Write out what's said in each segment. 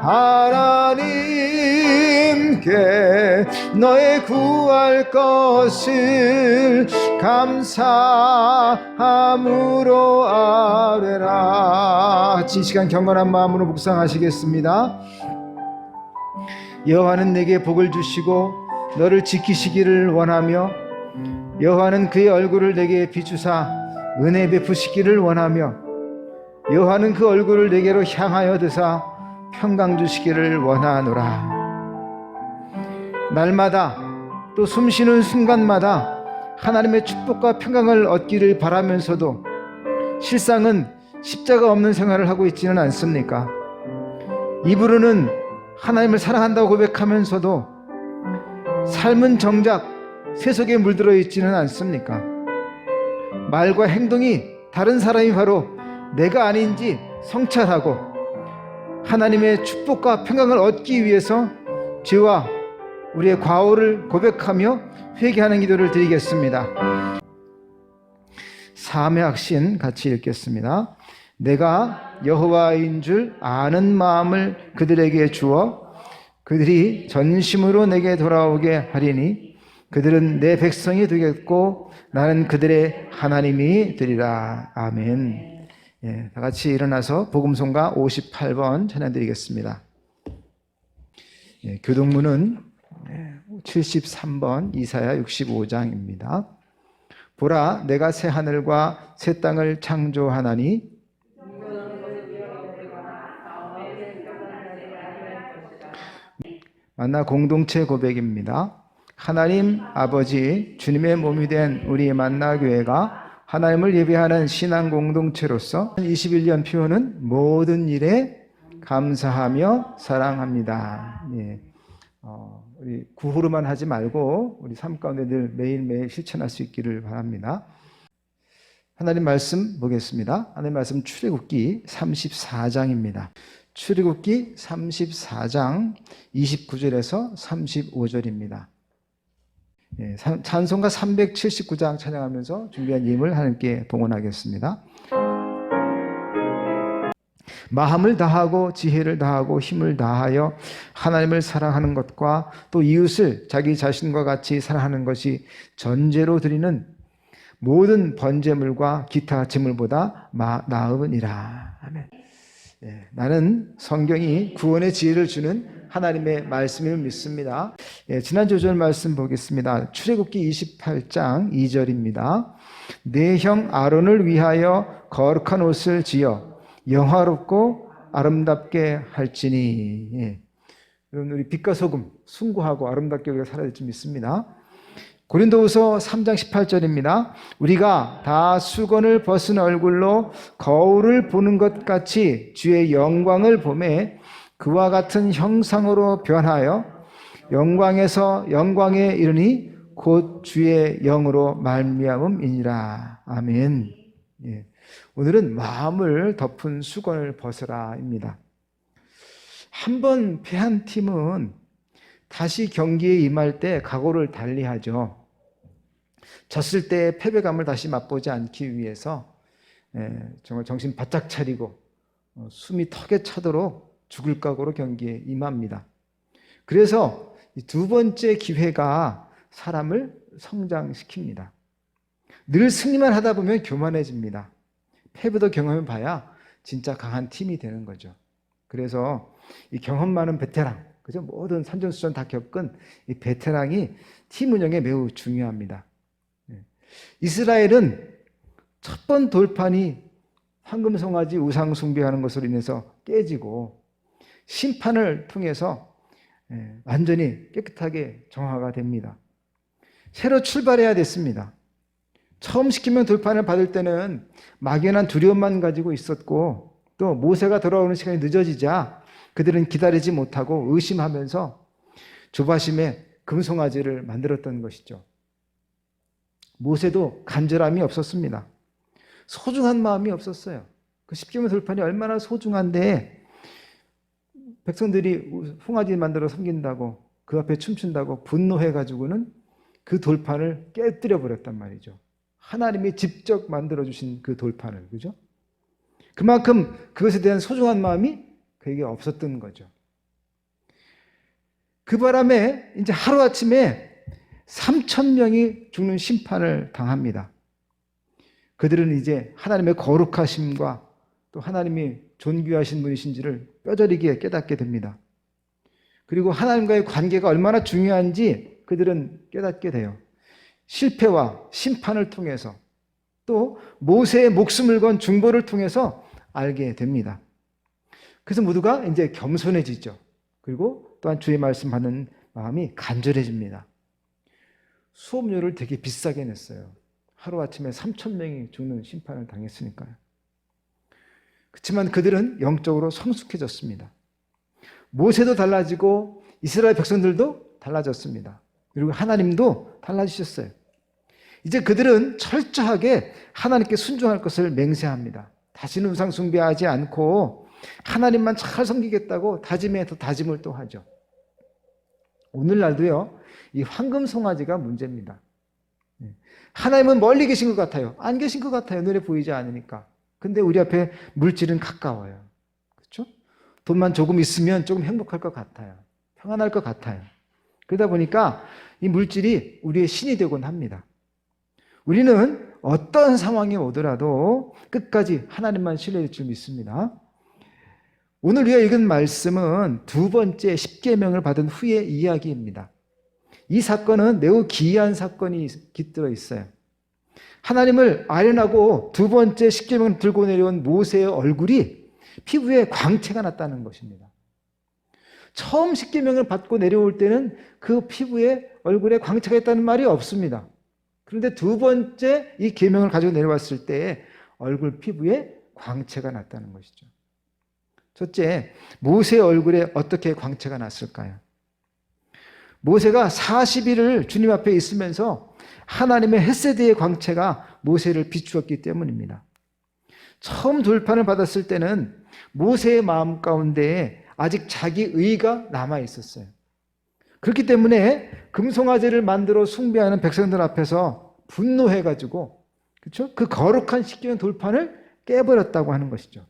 하나님께 너의 구할 것을 감사함으로 아뢰라. 이 시간 경건한 마음으로 묵상하시겠습니다. 여호와는 내게 복을 주시고 너를 지키시기를 원하며 여호와는 그의 얼굴을 내게 비추사 은혜 베푸시기를 원하며 여호와는 그 얼굴을 내게로 향하여 드사 평강 주시기를 원하노라. 날마다 또 숨쉬는 순간마다 하나님의 축복과 평강을 얻기를 바라면서도 실상은 십자가 없는 생활을 하고 있지는 않습니까? 입으로는 하나님을 사랑한다고 고백하면서도 삶은 정작 세속에 물들어 있지는 않습니까? 말과 행동이 다른 사람이 바로 내가 아닌지 성찰하고 하나님의 축복과 평강을 얻기 위해서 죄와 우리의 과오를 고백하며 회개하는 기도를 드리겠습니다. 사함의 확신 같이 읽겠습니다. 내가 여호와인 줄 아는 마음을 그들에게 주어 그들이 전심으로 내게 돌아오게 하리니 그들은 내 백성이 되겠고 나는 그들의 하나님이 되리라. 아멘. 예, 다 같이 일어나서 복음송가 58번 찬양드리겠습니다. 예, 교동문은 73번 이사야 65장입니다. 보라, 내가 새 하늘과 새 땅을 창조하나니 만나 공동체 고백입니다. 하나님 아버지, 주님의 몸이 된 우리 만나교회가 하나님을 예배하는 신앙 공동체로서 21년 표어는 모든 일에 감사하며 사랑합니다. 예. 우리 구호로만 하지 말고 우리 삶 가운데 늘 매일매일 실천할 수 있기를 바랍니다. 하나님 말씀 보겠습니다. 하나님 말씀 출애굽기 34장입니다. 출애굽기 34장 29절에서 35절입니다. 예, 찬송가 379장 찬양하면서 준비한 예물 하나님께 봉헌하겠습니다. 마음을 다하고 지혜를 다하고 힘을 다하여 하나님을 사랑하는 것과 또 이웃을 자기 자신과 같이 사랑하는 것이 전제로 드리는 모든 번제물과 기타 제물보다 나음이니라. 아멘. 예, 나는 성경이 구원의 지혜를 주는 하나님의 말씀을 믿습니다. 예, 지난 조절 말씀 보겠습니다. 출애굽기 28장 2절입니다. 내 형 아론을 위하여 거룩한 옷을 지어 영화롭고 아름답게 할지니. 예. 여러분, 우리 빛과 소금 숭고하고 아름답게 우리가 살아야 될 줄 믿습니다. 고린도후서 3장 18절입니다. 우리가 다 수건을 벗은 얼굴로 거울을 보는 것 같이 주의 영광을 보매 그와 같은 형상으로 변하여 영광에서 영광에 이르니 곧 주의 영으로 말미암음이니라. 아멘. 예. 오늘은 마음을 덮은 수건을 벗으라입니다. 한번 패한 팀은 다시 경기에 임할 때 각오를 달리하죠. 졌을 때의 패배감을 다시 맛보지 않기 위해서 정말 정신 바짝 차리고 숨이 턱에 차도록 죽을 각오로 경기에 임합니다. 그래서 이 두 번째 기회가 사람을 성장시킵니다. 늘 승리만 하다 보면 교만해집니다. 패배도 경험해 봐야 진짜 강한 팀이 되는 거죠. 그래서 이 경험 많은 베테랑, 그죠? 모든 산전수전 다 겪은 이 베테랑이 팀 운영에 매우 중요합니다. 이스라엘은 첫 번 돌판이 황금송아지 우상 숭배하는 것으로 인해서 깨지고 심판을 통해서 완전히 깨끗하게 정화가 됩니다. 새로 출발해야 됐습니다. 처음 시키면 돌판을 받을 때는 막연한 두려움만 가지고 있었고 또 모세가 돌아오는 시간이 늦어지자 그들은 기다리지 못하고 의심하면서 조바심에 금송아지를 만들었던 것이죠. 모세도 간절함이 없었습니다. 소중한 마음이 없었어요. 그 10개월 돌판이 얼마나 소중한데 백성들이 송아지 만들어 섬긴다고 그 앞에 춤춘다고 분노해가지고는 그 돌판을 깨뜨려 버렸단 말이죠. 하나님이 직접 만들어주신 그 돌판을, 그죠? 그만큼 그것에 대한 소중한 마음이 그에게 없었던 거죠. 그 바람에 이제 하루아침에 3,000명이 죽는 심판을 당합니다. 그들은 이제 하나님의 거룩하심과 또 하나님이 존귀하신 분이신지를 뼈저리게 깨닫게 됩니다. 그리고 하나님과의 관계가 얼마나 중요한지 그들은 깨닫게 돼요. 실패와 심판을 통해서 또 모세의 목숨을 건 중보를 통해서 알게 됩니다. 그래서 모두가 이제 겸손해지죠. 그리고 또한 주의 말씀 받는 마음이 간절해집니다. 수업료를 되게 비싸게 냈어요. 하루아침에 3,000명이 죽는 심판을 당했으니까요. 그렇지만 그들은 영적으로 성숙해졌습니다. 모세도 달라지고 이스라엘 백성들도 달라졌습니다. 그리고 하나님도 달라지셨어요. 이제 그들은 철저하게 하나님께 순종할 것을 맹세합니다. 다시는 우상 숭배하지 않고 하나님만 잘 섬기겠다고 다짐에 더 다짐을 또 하죠. 오늘날도요, 이 황금 송아지가 문제입니다. 하나님은 멀리 계신 것 같아요. 안 계신 것 같아요. 눈에 보이지 않으니까. 근데 우리 앞에 물질은 가까워요. 그렇죠? 돈만 조금 있으면 조금 행복할 것 같아요. 평안할 것 같아요. 그러다 보니까 이 물질이 우리의 신이 되곤 합니다. 우리는 어떤 상황이 오더라도 끝까지 하나님만 신뢰할 줄 믿습니다. 오늘 우리가 읽은 말씀은 두 번째 십계명을 받은 후의 이야기입니다. 이 사건은 매우 기이한 사건이 깃들어 있어요. 하나님을 아련하고 두 번째 십계명을 들고 내려온 모세의 얼굴이 피부에 광채가 났다는 것입니다. 처음 십계명을 받고 내려올 때는 그 피부에 얼굴에 광채가 있다는 말이 없습니다. 그런데 두 번째 이 계명을 가지고 내려왔을 때 얼굴 피부에 광채가 났다는 것이죠. 첫째, 모세의 얼굴에 어떻게 광채가 났을까요? 모세가 40일을 주님 앞에 있으면서 하나님의 헤세드의 광채가 모세를 비추었기 때문입니다. 처음 돌판을 받았을 때는 모세의 마음 가운데 아직 자기 의가 남아 있었어요. 그렇기 때문에 금송아지를 만들어 숭배하는 백성들 앞에서 분노해가지고, 그렇죠? 그 거룩한 십계명 돌판을 깨버렸다고 하는 것이죠.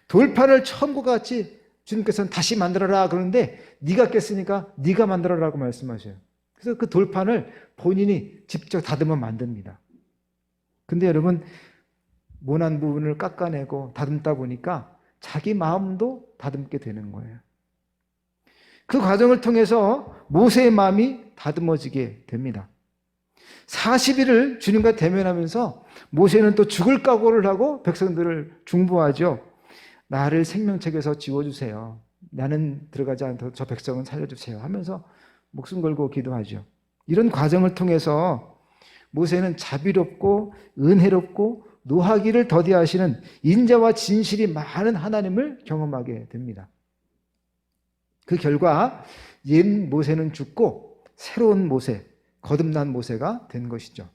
돌판을 처음과 같이 주님께서는 다시 만들어라 그러는데 네가 깼으니까 네가 만들어라고 말씀하셔요. 그래서 그 돌판을 본인이 직접 다듬어 만듭니다. 근데 여러분, 모난 부분을 깎아내고 다듬다 보니까 자기 마음도 다듬게 되는 거예요. 그 과정을 통해서 모세의 마음이 다듬어지게 됩니다. 40일을 주님과 대면하면서 모세는 또 죽을 각오를 하고 백성들을 중보하죠. 나를 생명책에서 지워주세요. 나는 들어가지 않도록 저 백성은 살려주세요 하면서 목숨 걸고 기도하죠. 이런 과정을 통해서 모세는 자비롭고 은혜롭고 노하기를 더디하시는 인자와 진실이 많은 하나님을 경험하게 됩니다. 그 결과 옛 모세는 죽고 새로운 모세, 거듭난 모세가 된 것이죠.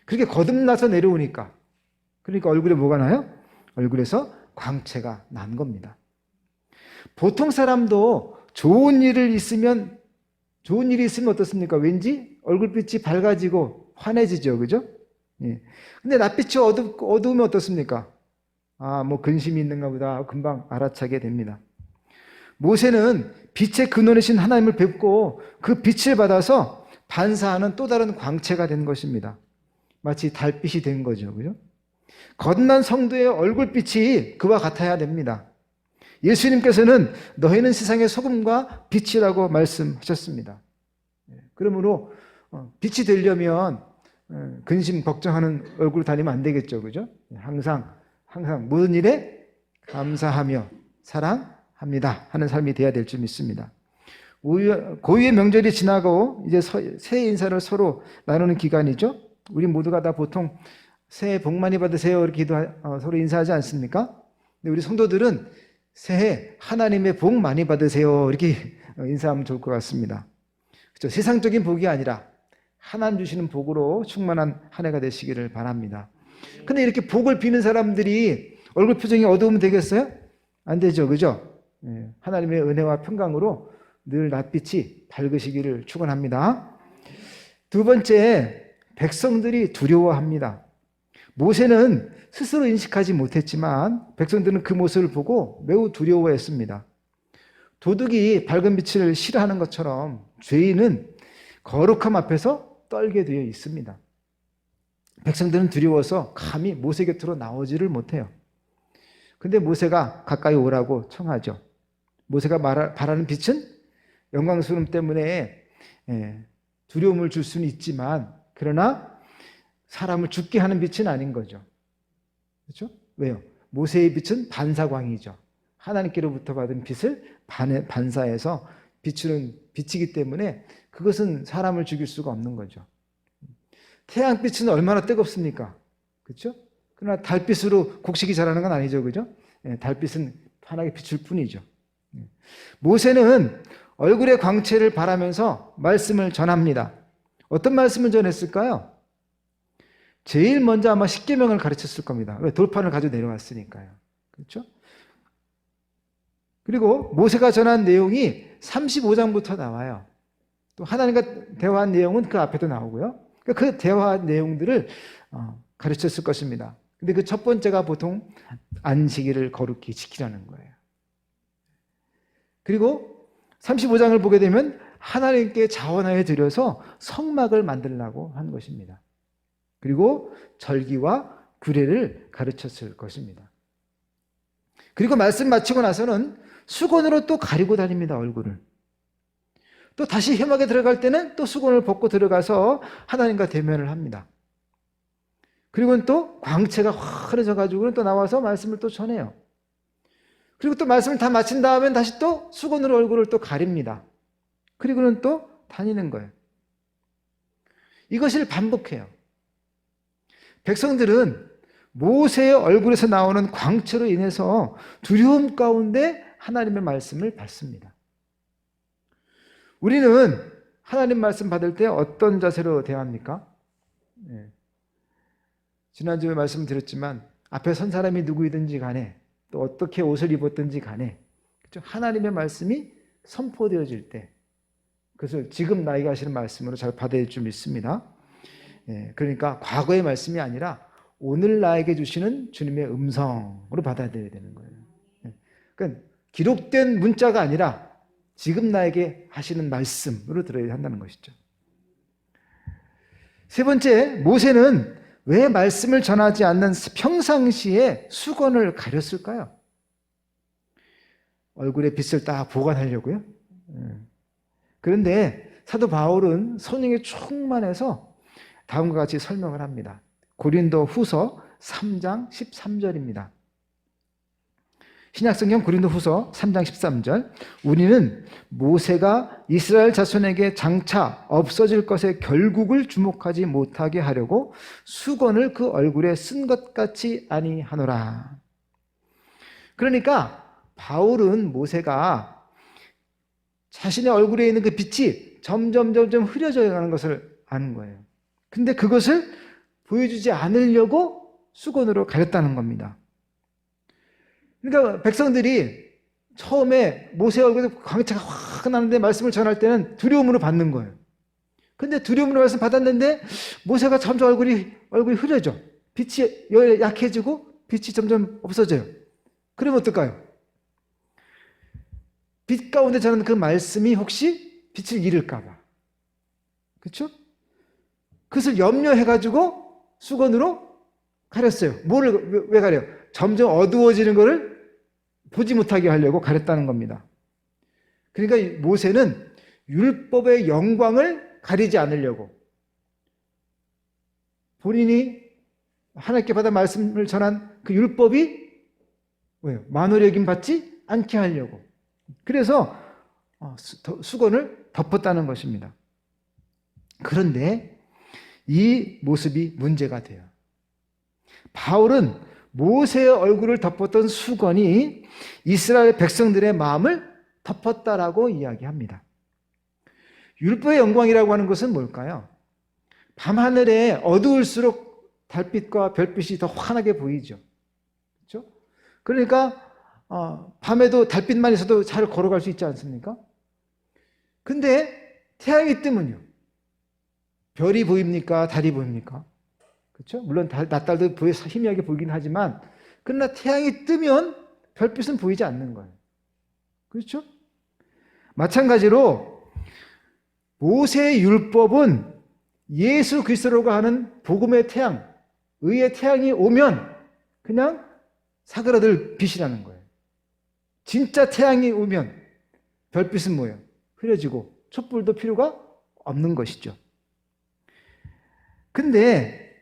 그렇게 거듭나서 내려오니까, 그러니까 얼굴에 뭐가 나요? 얼굴에서 광채가 난 겁니다. 보통 사람도 좋은 일이 있으면 어떻습니까? 왠지 얼굴빛이 밝아지고 환해지죠. 그죠? 예. 근데 낯빛이 어두우면 어떻습니까? 뭐 근심이 있는가 보다. 금방 알아차게 됩니다. 모세는 빛의 근원이신 하나님을 뵙고 그 빛을 받아서 반사하는 또 다른 광채가 된 것입니다. 마치 달빛이 된 거죠. 그죠? 거듭난 성도의 얼굴빛이 그와 같아야 됩니다. 예수님께서는 너희는 세상의 소금과 빛이라고 말씀하셨습니다. 그러므로 빛이 되려면 근심 걱정하는 얼굴로 다니면 안 되겠죠. 그죠? 항상 모든 일에 감사하며 사랑합니다 하는 삶이 돼야 될 줄 믿습니다. 고유의 명절이 지나고 이제 새해 인사를 서로 나누는 기간이죠. 우리 모두가 다 보통 새해 복 많이 받으세요 이렇게 서로 인사하지 않습니까? 근데 우리 성도들은 새해 하나님의 복 많이 받으세요 이렇게 인사하면 좋을 것 같습니다. 그렇죠? 세상적인 복이 아니라 하나님 주시는 복으로 충만한 한 해가 되시기를 바랍니다. 근데 이렇게 복을 비는 사람들이 얼굴 표정이 어두우면 되겠어요? 안 되죠. 그죠? 하나님의 은혜와 평강으로 늘 낯빛이 밝으시기를 축원합니다. 두 번째, 백성들이 두려워합니다. 모세는 스스로 인식하지 못했지만 백성들은 그 모습을 보고 매우 두려워했습니다. 도둑이 밝은 빛을 싫어하는 것처럼 죄인은 거룩함 앞에서 떨게 되어 있습니다. 백성들은 두려워서 감히 모세 곁으로 나오지를 못해요. 근데 모세가 가까이 오라고 청하죠. 모세가 바라는 빛은 영광스러움 때문에 두려움을 줄 수는 있지만, 그러나 사람을 죽게 하는 빛은 아닌 거죠. 그렇죠? 왜요? 모세의 빛은 반사광이죠. 하나님께로부터 받은 빛을 반사해서 비추는 빛이기 때문에 그것은 사람을 죽일 수가 없는 거죠. 태양빛은 얼마나 뜨겁습니까? 그렇죠? 그러나 달빛으로 곡식이 자라는 건 아니죠. 그죠? 달빛은 환하게 비출 뿐이죠. 모세는 얼굴의 광채를 바라면서 말씀을 전합니다. 어떤 말씀을 전했을까요? 제일 먼저 아마 십계명을 가르쳤을 겁니다. 왜? 돌판을 가지고 내려왔으니까요. 그렇죠? 그리고 모세가 전한 내용이 35장부터 나와요. 또 하나님과 대화한 내용은 그 앞에도 나오고요. 그 대화 내용들을 가르쳤을 것입니다. 근데 그 첫 번째가 보통 안식일을 거룩히 지키라는 거예요. 그리고 35장을 보게 되면 하나님께 자원하여 드려서 성막을 만들라고 한 것입니다. 그리고 절기와 규례를 가르쳤을 것입니다. 그리고 말씀 마치고 나서는 수건으로 또 가리고 다닙니다. 얼굴을. 또 다시 회막에 들어갈 때는 또 수건을 벗고 들어가서 하나님과 대면을 합니다. 그리고는 또 광채가 환해져 가지고는 또 나와서 말씀을 또 전해요. 그리고 또 말씀을 다 마친 다음엔 다시 또 수건으로 얼굴을 또 가립니다. 그리고는 또 다니는 거예요. 이것을 반복해요. 백성들은 모세의 얼굴에서 나오는 광채로 인해서 두려움 가운데 하나님의 말씀을 받습니다. 우리는 하나님 말씀 받을 때 어떤 자세로 대합니까? 지난주에 말씀드렸지만 앞에 선 사람이 누구이든지 간에 또 어떻게 옷을 입었든지 간에 하나님의 말씀이 선포되어질 때 그것을 지금 나에게 하시는 말씀으로 잘 받아들일 줄 믿습니다. 그러니까 과거의 말씀이 아니라 오늘 나에게 주시는 주님의 음성으로 받아들여야 되는 거예요. 그러니까 기록된 문자가 아니라 지금 나에게 하시는 말씀으로 들어야 한다는 것이죠. 세 번째, 모세는 왜 말씀을 전하지 않는 평상시에 수건을 가렸을까요? 얼굴에 빛을 딱 보관하려고요. 그런데 사도 바울은 성령에 충만해서 다음과 같이 설명을 합니다. 고린도 후서 3장 13절입니다. 신약성경 고린도 후서 3장 13절. 우리는 모세가 이스라엘 자손에게 장차 없어질 것의 결국을 주목하지 못하게 하려고 수건을 그 얼굴에 쓴 것 같이 아니하노라. 그러니까 바울은 모세가 자신의 얼굴에 있는 그 빛이 점점 흐려져 가는 것을 아는 거예요. 근데 그것을 보여주지 않으려고 수건으로 가렸다는 겁니다. 그러니까 백성들이 처음에 모세 얼굴에 광채가 확 나는데 말씀을 전할 때는 두려움으로 받는 거예요. 근데 두려움으로 말씀 받았는데 모세가 점점 얼굴이 흐려져. 빛이 약해지고 빛이 점점 없어져요. 그러면 어떨까요? 빛 가운데 전하는 그 말씀이 혹시 빛을 잃을까 봐. 그렇죠? 그것을 염려해가지고 수건으로 가렸어요. 왜 가려요? 점점 어두워지는 것을 보지 못하게 하려고 가렸다는 겁니다. 그러니까 모세는 율법의 영광을 가리지 않으려고 본인이 하나님께 받아 말씀을 전한 그 율법이 왜요? 만홀의 여김 받지 않게 하려고. 그래서 수건을 덮었다는 것입니다. 그런데 이 모습이 문제가 돼요. 바울은 모세의 얼굴을 덮었던 수건이 이스라엘 백성들의 마음을 덮었다라고 이야기합니다. 율법의 영광이라고 하는 것은 뭘까요? 밤하늘에 어두울수록 달빛과 별빛이 더 환하게 보이죠. 그렇죠? 그러니까 밤에도 달빛만 있어도 잘 걸어갈 수 있지 않습니까? 근데 태양이 뜨면요. 별이 보입니까? 달이 보입니까? 그렇죠? 물론 낮달도 희미하게 보이긴 하지만 그러나 태양이 뜨면 별빛은 보이지 않는 거예요. 그렇죠? 마찬가지로 모세의 율법은 예수 그리스도라고 하는 복음의 태양, 의의 태양이 오면 그냥 사그라들 빛이라는 거예요. 진짜 태양이 오면 별빛은 뭐예요? 흐려지고 촛불도 필요가 없는 것이죠. 근데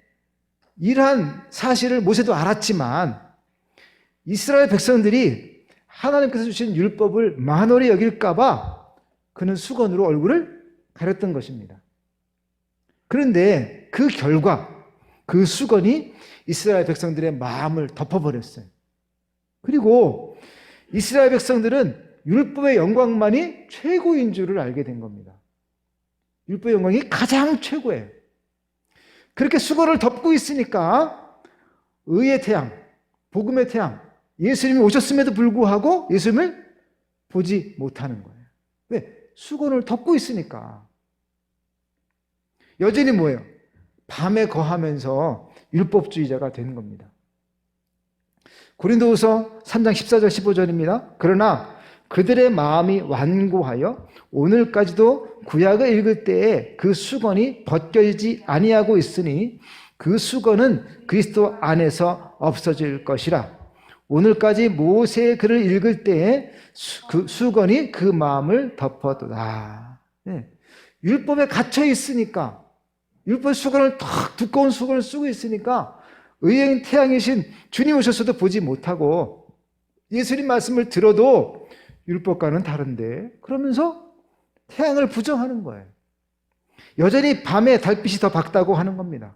이러한 사실을 모세도 알았지만 이스라엘 백성들이 하나님께서 주신 율법을 만홀히 여길까 봐 그는 수건으로 얼굴을 가렸던 것입니다. 그런데 그 결과 그 수건이 이스라엘 백성들의 마음을 덮어버렸어요. 그리고 이스라엘 백성들은 율법의 영광만이 최고인 줄을 알게 된 겁니다. 율법의 영광이 가장 최고예요. 그렇게 수건을 덮고 있으니까 의의 태양, 복음의 태양, 예수님이 오셨음에도 불구하고 예수님을 보지 못하는 거예요. 왜? 수건을 덮고 있으니까. 여전히 뭐예요? 밤에 거하면서 율법주의자가 되는 겁니다. 고린도후서 3장 14절 15절입니다. 그러나 그들의 마음이 완고하여 오늘까지도 구약을 읽을 때에 그 수건이 벗겨지지 아니하고 있으니 그 수건은 그리스도 안에서 없어질 것이라. 오늘까지 모세의 글을 읽을 때에 그 수건이 그 마음을 덮어도다. 네. 율법에 갇혀 있으니까, 율법 수건을 탁 두꺼운 수건을 쓰고 있으니까 의의 태양이신 주님 오셨어도 보지 못하고 예수님 말씀을 들어도 율법과는 다른데 그러면서 태양을 부정하는 거예요. 여전히 밤에 달빛이 더 밝다고 하는 겁니다.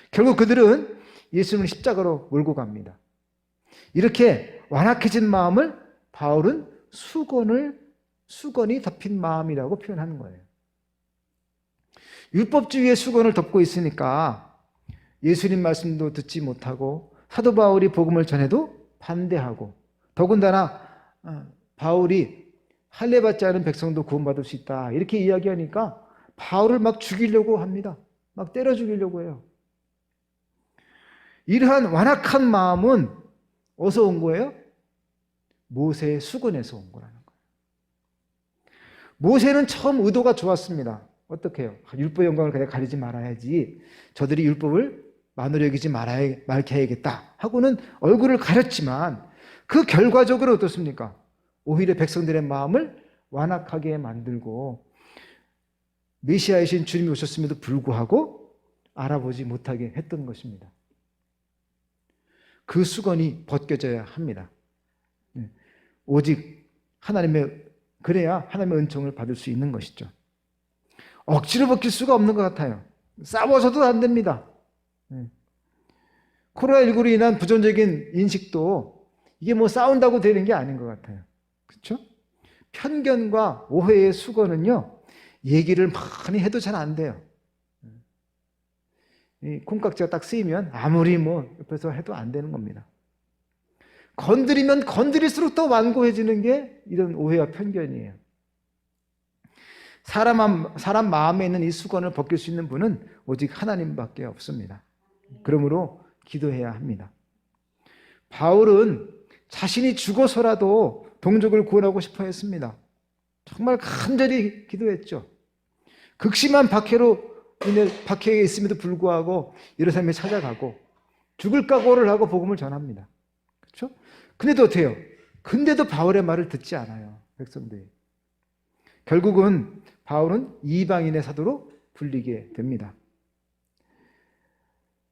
결국 그들은 예수님을 십자가로 몰고 갑니다. 이렇게 완악해진 마음을 바울은 수건이 덮인 마음이라고 표현하는 거예요. 율법주의의 수건을 덮고 있으니까 예수님 말씀도 듣지 못하고 사도 바울이 복음을 전해도 반대하고 더군다나 바울이 할례받지 않은 백성도 구원받을 수 있다 이렇게 이야기하니까 바울을 막 죽이려고 합니다. 막 때려 죽이려고 해요. 이러한 완악한 마음은 어디서 온 거예요? 모세의 수건에서 온 거라는 거예요. 모세는 처음 의도가 좋았습니다. 어떻게 해요? 율법의 영광을 그냥 가리지 말아야지. 저들이 율법을 만홀히 여기지 말게 해야겠다 하고는 얼굴을 가렸지만 그 결과적으로 어떻습니까? 오히려 백성들의 마음을 완악하게 만들고 메시아이신 주님이 오셨음에도 불구하고 알아보지 못하게 했던 것입니다. 그 수건이 벗겨져야 합니다. 오직 그래야 하나님의 은총을 받을 수 있는 것이죠. 억지로 벗길 수가 없는 것 같아요. 싸워서도 안 됩니다. 코로나19로 인한 부정적인 인식도 이게 뭐 싸운다고 되는 게 아닌 것 같아요. 그렇죠? 편견과 오해의 수건은요, 얘기를 많이 해도 잘 안 돼요. 이 콩깍지가 딱 쓰이면 아무리 뭐 옆에서 해도 안 되는 겁니다. 건드리면 건드릴수록 더 완고해지는 게 이런 오해와 편견이에요. 사람 마음에 있는 이 수건을 벗길 수 있는 분은 오직 하나님밖에 없습니다. 그러므로 기도해야 합니다. 바울은 자신이 죽어서라도 동족을 구원하고 싶어 했습니다. 정말 간절히 기도했죠. 극심한 박해에 있음에도 불구하고 예루살렘에 찾아가고 죽을 각오를 하고 복음을 전합니다. 그렇죠? 근데도 어때요? 근데도 바울의 말을 듣지 않아요. 백성들이. 결국은 바울은 이방인의 사도로 불리게 됩니다.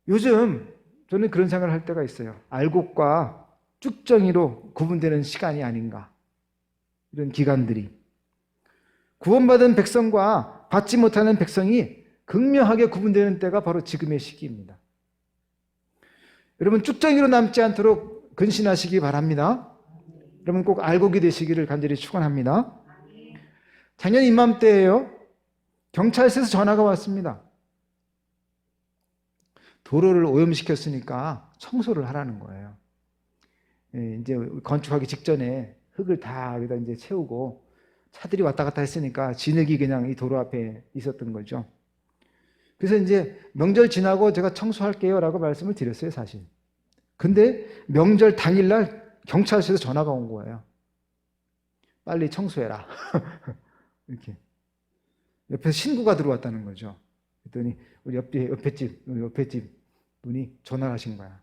요즘 저는 그런 생각을 할 때가 있어요. 알곡과 쭉정이로 구분되는 시간이 아닌가. 이런 기간들이. 구원받은 백성과 받지 못하는 백성이 극명하게 구분되는 때가 바로 지금의 시기입니다. 여러분 쭉정이로 남지 않도록 근신하시기 바랍니다. 여러분 꼭 알곡이 되시기를 간절히 축원합니다. 작년 이맘때예요. 경찰서에서 전화가 왔습니다. 도로를 오염시켰으니까 청소를 하라는 거예요. 이제 건축하기 직전에 흙을 다 여기다 이제 채우고 차들이 왔다 갔다 했으니까 진흙이 그냥 이 도로 앞에 있었던 거죠. 그래서 이제 명절 지나고 제가 청소할게요 라고 말씀을 드렸어요, 사실. 근데 명절 당일날 경찰서에서 전화가 온 거예요. 빨리 청소해라. 이렇게. 옆에서 신고가 들어왔다는 거죠. 그랬더니 우리 옆에 집 분이 전화를 하신 거야.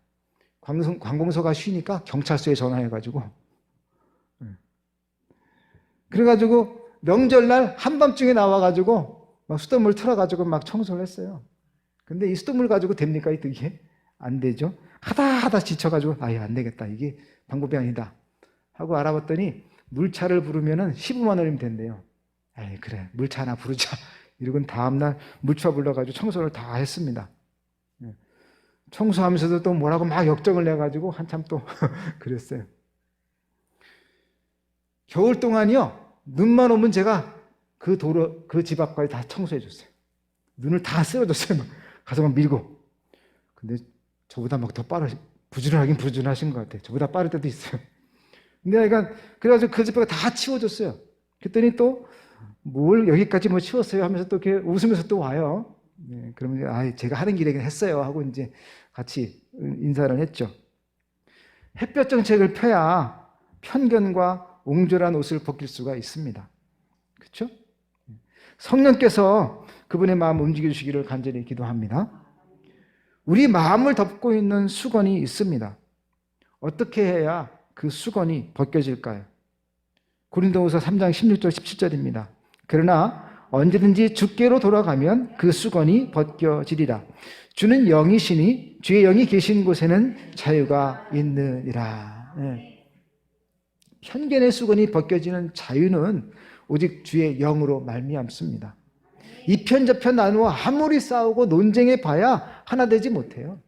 관공서가 쉬니까 경찰서에 전화해가지고. 그래가지고 명절날 한밤중에 나와가지고 막 수돗물 틀어가지고 막 청소를 했어요. 근데 이 수돗물 가지고 됩니까? 이게 안 되죠. 하다 지쳐가지고 아예 안 되겠다. 이게 방법이 아니다. 하고 알아봤더니 물차를 부르면은 15만 원이면 된대요. 에이, 그래, 물차 하나 부르자. 이러고 다음날 물차 불러가지고 청소를 다 했습니다. 청소하면서도 또 뭐라고 막 역정을 내가지고 한참 또 그랬어요. 겨울 동안이요, 눈만 오면 제가 그 집 앞까지 다 청소해 줬어요. 눈을 다 쓸어줬어요. 가서 막 밀고. 근데 저보다 막 더 부지런하긴 부지런하신 것 같아요. 저보다 빠를 때도 있어요. 근데 그래가지고 그 집에 다 치워줬어요. 그랬더니 또 뭘 여기까지 뭐 치웠어요 하면서 또 이렇게 웃으면서 또 와요. 네, 그러면 제가 하는 길이긴 했어요 하고 이제 같이 인사를 했죠. 햇볕 정책을 펴야 편견과 옹졸한 옷을 벗길 수가 있습니다. 그렇죠? 성령께서 그분의 마음을 움직여 주시기를 간절히 기도합니다. 우리 마음을 덮고 있는 수건이 있습니다. 어떻게 해야 그 수건이 벗겨질까요? 고린도후서 3장 16절 17절입니다. 그러나 언제든지 주께로 돌아가면 그 수건이 벗겨지리라. 주는 영이시니 주의 영이 계신 곳에는 자유가 있느니라. 네. 편견의 수건이 벗겨지는 자유는 오직 주의 영으로 말미암습니다. 이 편 저 편 나누어 아무리 싸우고 논쟁해 봐야 하나 되지 못해요.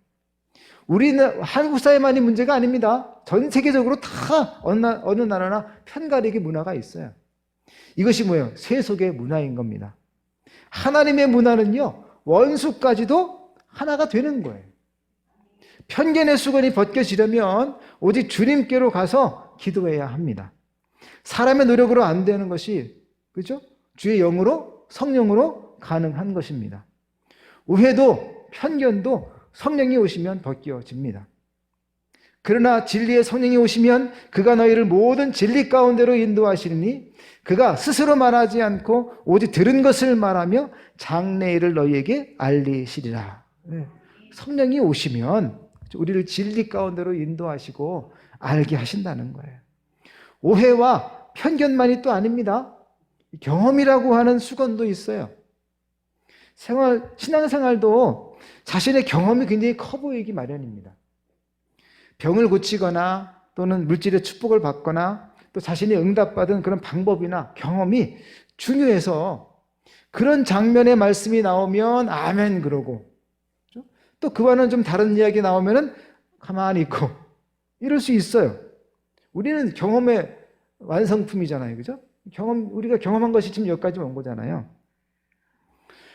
우리는 한국 사회만이 문제가 아닙니다. 전 세계적으로 다 어느 나라나 편가르기 문화가 있어요. 이것이 뭐예요? 세속의 문화인 겁니다. 하나님의 문화는요, 원수까지도 하나가 되는 거예요. 편견의 수건이 벗겨지려면 오직 주님께로 가서 기도해야 합니다. 사람의 노력으로 안 되는 것이, 그죠? 주의 영으로, 성령으로 가능한 것입니다. 오해도 편견도 성령이 오시면 벗겨집니다. 그러나 진리의 성령이 오시면 그가 너희를 모든 진리 가운데로 인도하시니 그가 스스로 말하지 않고 오직 들은 것을 말하며 장래일을 너희에게 알리시리라. 성령이 오시면 우리를 진리 가운데로 인도하시고 알게 하신다는 거예요. 오해와 편견만이 또 아닙니다. 경험이라고 하는 수건도 있어요. 신앙생활도 자신의 경험이 굉장히 커 보이기 마련입니다. 병을 고치거나 또는 물질의 축복을 받거나 또 자신이 응답받은 그런 방법이나 경험이 중요해서 그런 장면의 말씀이 나오면 아멘 그러고, 또 그와는 좀 다른 이야기 나오면은 가만히 있고 이럴 수 있어요. 우리는 경험의 완성품이잖아요. 그죠? 우리가 경험한 것이 지금 여기까지 온 거잖아요.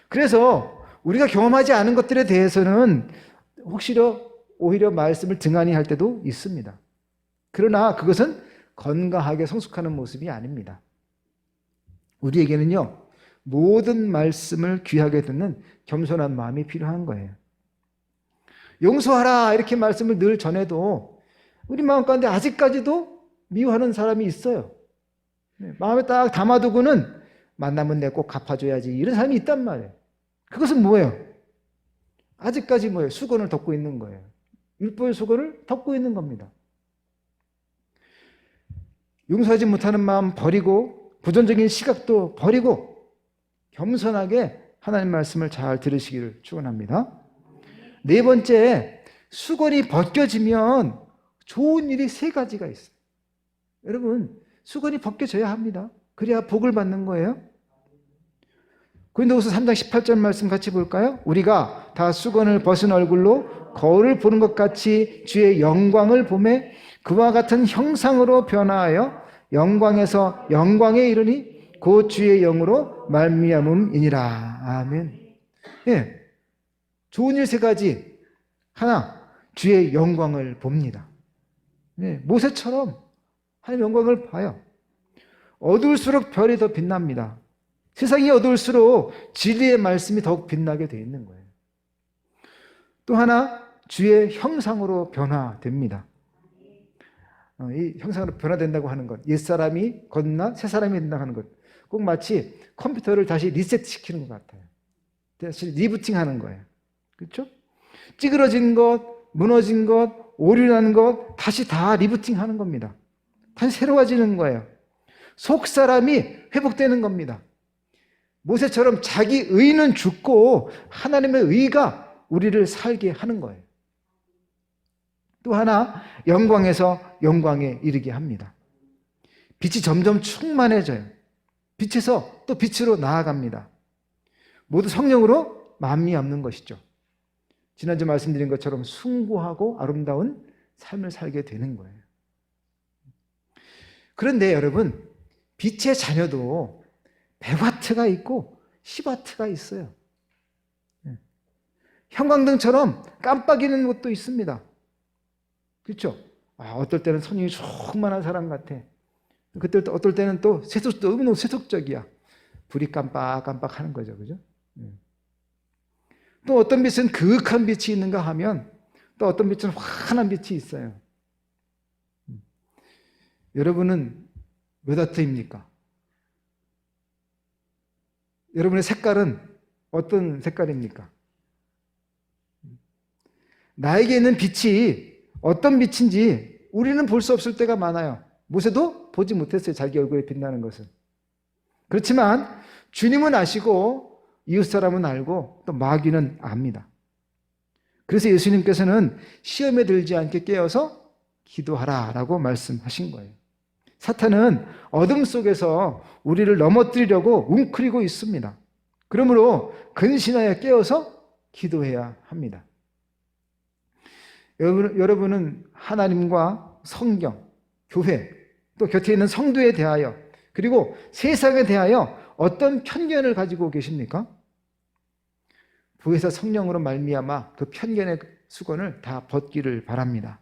그래서 우리가 경험하지 않은 것들에 대해서는 오히려 말씀을 등한히 할 때도 있습니다. 그러나 그것은 건강하게 성숙하는 모습이 아닙니다. 우리에게는요, 모든 말씀을 귀하게 듣는 겸손한 마음이 필요한 거예요. 용서하라 이렇게 말씀을 늘 전해도 우리 마음 가운데 아직까지도 미워하는 사람이 있어요. 마음에 딱 담아두고는 만나면 내가 꼭 갚아줘야지 이런 사람이 있단 말이에요. 그것은 뭐예요? 아직까지 뭐예요? 수건을 덮고 있는 거예요. 율법의 수건을 덮고 있는 겁니다. 용서하지 못하는 마음 버리고 부정적인 시각도 버리고 겸손하게 하나님 말씀을 잘 들으시기를 축원합니다. 네 번째, 수건이 벗겨지면 좋은 일이 세 가지가 있어요. 여러분, 수건이 벗겨져야 합니다. 그래야 복을 받는 거예요. 고린도후서 3장 18절 말씀 같이 볼까요? 우리가 다 수건을 벗은 얼굴로 거울을 보는 것 같이 주의 영광을 보매 그와 같은 형상으로 변화하여 영광에서 영광에 이르니 곧 주의 영으로 말미암음이니라. 아멘. 예, 좋은 일 세 가지. 하나, 주의 영광을 봅니다. 예, 모세처럼 하나님의 영광을 봐요. 어두울수록 별이 더 빛납니다. 세상이 어두울수록 진리의 말씀이 더욱 빛나게 되어 있는 거예요. 또 하나, 주의 형상으로 변화됩니다. 이 형상으로 변화된다고 하는 것, 옛사람이 거듭나 새 사람이 된다고 하는 것, 꼭 마치 컴퓨터를 다시 리셋시키는 것 같아요. 다시 리부팅하는 거예요. 그렇죠? 찌그러진 것, 무너진 것, 오류난 것 다시 다 리부팅하는 겁니다. 다시 새로워지는 거예요. 속 사람이 회복되는 겁니다. 모세처럼 자기 의는 죽고 하나님의 의가 우리를 살게 하는 거예요. 또 하나, 영광에서 영광에 이르게 합니다. 빛이 점점 충만해져요. 빛에서 또 빛으로 나아갑니다. 모두 성령으로 만미암는 것이죠. 지난주 말씀드린 것처럼 숭고하고 아름다운 삶을 살게 되는 거예요. 그런데 여러분, 빛의 자녀도 100와트가 있고 10와트가 있어요. 형광등처럼 깜빡이는 것도 있습니다. 그렇죠? 어떨 때는 선율이 충만한 사람 같아. 그때 어떨 때는 또 너무 세속적이야. 불이 깜빡깜빡 하는 거죠. 그죠? 또 어떤 빛은 그윽한 빛이 있는가 하면 또 어떤 빛은 환한 빛이 있어요. 여러분은 몇 와트입니까? 여러분의 색깔은 어떤 색깔입니까? 나에게 있는 빛이 어떤 빛인지 우리는 볼 수 없을 때가 많아요. 모세도 보지 못했어요. 자기 얼굴에 빛나는 것은. 그렇지만 주님은 아시고 이웃 사람은 알고 또 마귀는 압니다. 그래서 예수님께서는 시험에 들지 않게 깨어서 기도하라라고 말씀하신 거예요. 사탄은 어둠 속에서 우리를 넘어뜨리려고 웅크리고 있습니다. 그러므로 근신하여 깨어서 기도해야 합니다. 여러분은 하나님과 성경, 교회, 또 곁에 있는 성도에 대하여 그리고 세상에 대하여 어떤 편견을 가지고 계십니까? 부에서 성령으로 말미암아 그 편견의 수건을 다 벗기를 바랍니다.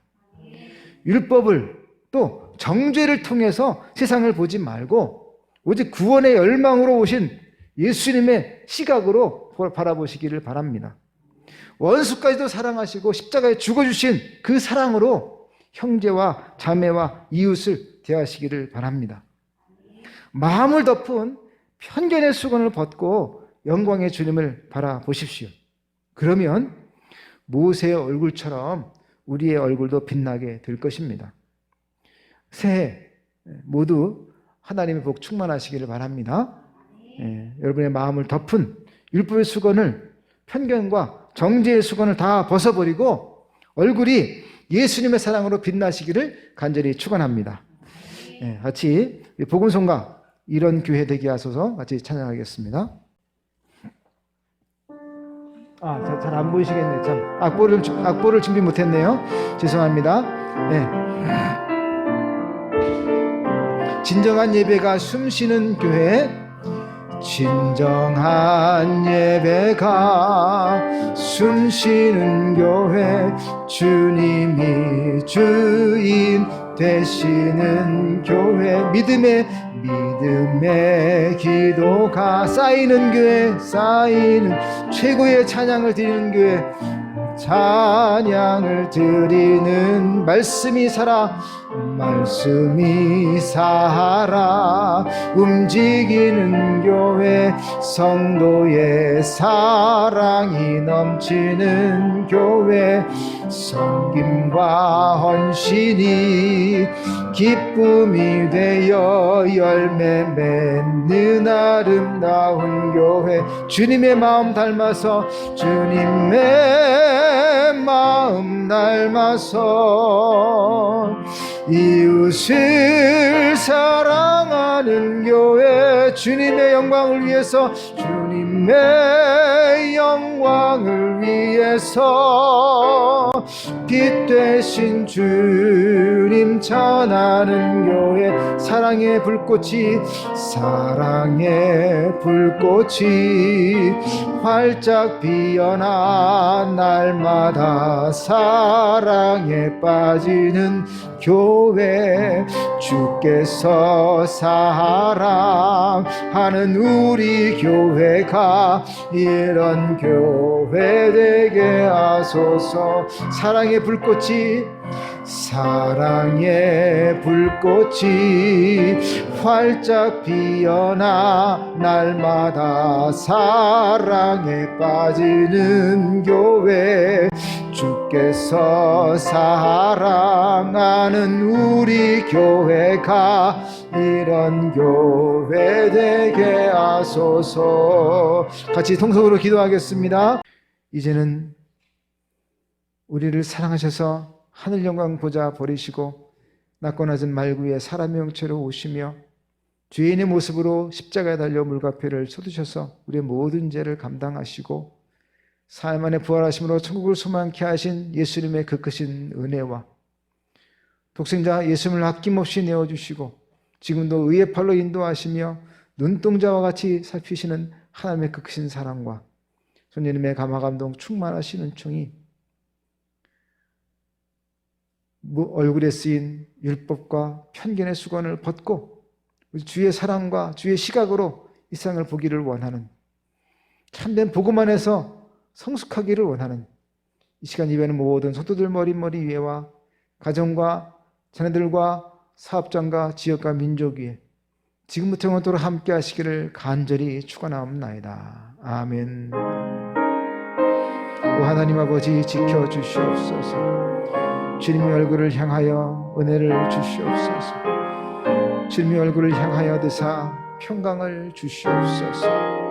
율법을 또 정죄를 통해서 세상을 보지 말고 오직 구원의 열망으로 오신 예수님의 시각으로 바라보시기를 바랍니다. 원수까지도 사랑하시고 십자가에 죽어주신 그 사랑으로 형제와 자매와 이웃을 대하시기를 바랍니다. 마음을 덮은 편견의 수건을 벗고 영광의 주님을 바라보십시오. 그러면 모세의 얼굴처럼 우리의 얼굴도 빛나게 될 것입니다. 새해 모두 하나님의 복 충만하시기를 바랍니다. 여러분의 마음을 덮은 율법의 수건을, 편견과 정죄의 수건을 다 벗어버리고 얼굴이 예수님의 사랑으로 빛나시기를 간절히 축원합니다. 같이 복음송가 이런 교회 되게 하소서 같이 찬양하겠습니다. 잘 안 보이시겠네. 참 악보를 준비 못했네요. 죄송합니다. 진정한 예배가 숨쉬는 교회, 진정한 예배가 숨쉬는 교회, 주님이 주인 되시는 교회, 믿음의 기도가 쌓이는 교회, 쌓이는 최고의 찬양을 드리는 교회, 찬양을 드리는 말씀이 살아 움직이는 교회, 성도의 사랑이 넘치는 교회, 섬김과 헌신이 기쁨이 되어 열매 맺는 아름다운 교회, 주님의 마음 닮아서 이웃을 사랑하는 교회, 주님의 영광을 위해서 빛 되신 주님 전하는 교회, 사랑의 불꽃이 활짝 피어나 날마다 사랑에 빠지는 교회, 주께서 사랑하는 우리 교회가 이런 교회 되게 하소서. 사랑의 불꽃이 사랑의 불꽃이 활짝 피어나 날마다 사랑에 빠지는 교회, 주께서 사랑하는 우리 교회가 이런 교회 되게 하소서. 같이 통성으로 기도하겠습니다. 이제는 우리를 사랑하셔서 하늘 영광 보좌 버리시고 낮고 낮은 말구에 사람의 형체로 오시며 죄인의 모습으로 십자가에 달려 물과표를 쏟으셔서 우리의 모든 죄를 감당하시고 사흘 만에 부활하심으로 천국을 소망케 하신 예수님의 그 크신 은혜와 독생자 예수님을 아낌없이 내어주시고 지금도 의의 팔로 인도하시며 눈동자와 같이 살피시는 하나님의 그 크신 사랑과 성령님의 감화감동 충만하신 은총이 얼굴에 쓰인 율법과 편견의 수건을 벗고 주의 사랑과 주의 시각으로 이 세상을 보기를 원하는, 참된 복음 안에서 성숙하기를 원하는 이 시간 예배는 모든 성도들 머리 위에와 가정과 자녀들과 사업장과 지역과 민족 위에 지금부터 영원토록 함께 하시기를 간절히 축원하옵나이다. 아멘. 오 하나님 아버지, 지켜주시옵소서. 주님의 얼굴을 향하여 은혜를 주시옵소서. 주님의 얼굴을 향하여 드사 평강을 주시옵소서.